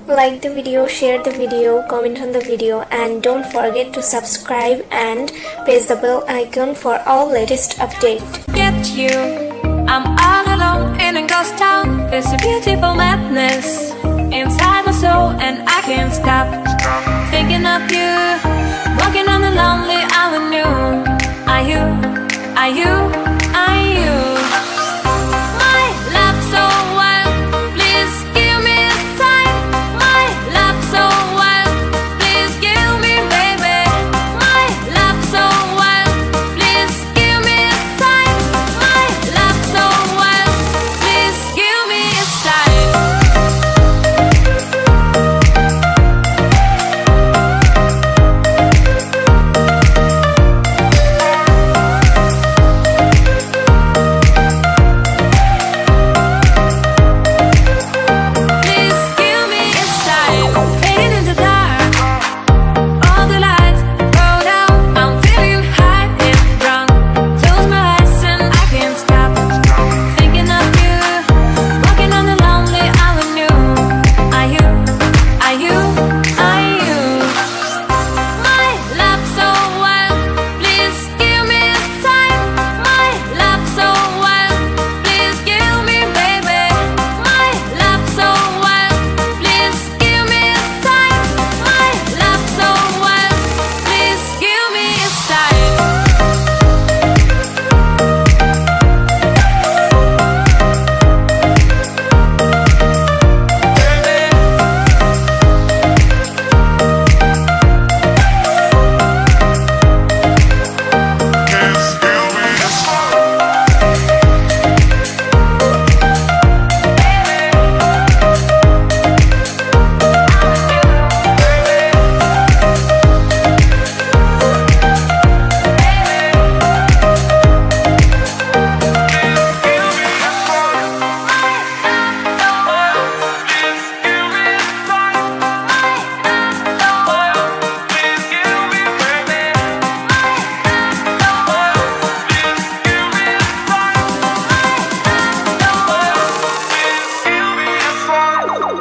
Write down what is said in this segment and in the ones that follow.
Like the video, share the video, comment on the video, and don't forget to subscribe and press the bell icon for all latest update. Get you, I'm all alone in a ghost town. There's a beautiful madness inside my soul, and I can't stop thinking of you. Walking on the lonely avenue. Are you, are you, are you my love so wild? Please give me a sign. My love so wild. Please give me, baby. My love so wild. Please give me a sign. My love so wild. Please give me a sign. Please give me a sign. Fading in the dark, all the lights go down. I'm feeling high and drunk. Close my eyes and I can't stop thinking of you. Walking on the lonely avenue. Are you, are you, are you my love so wild? Please give me a sign. My love so wild. Please give me, baby. My love so wild. Please give me a sign. My love so wild. Please give me a sign.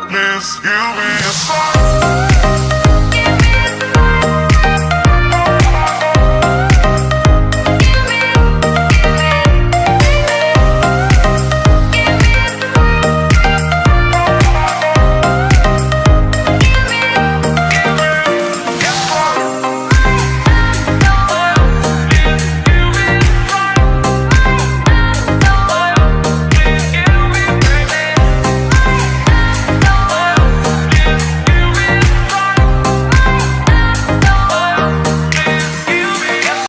Please give me a sign.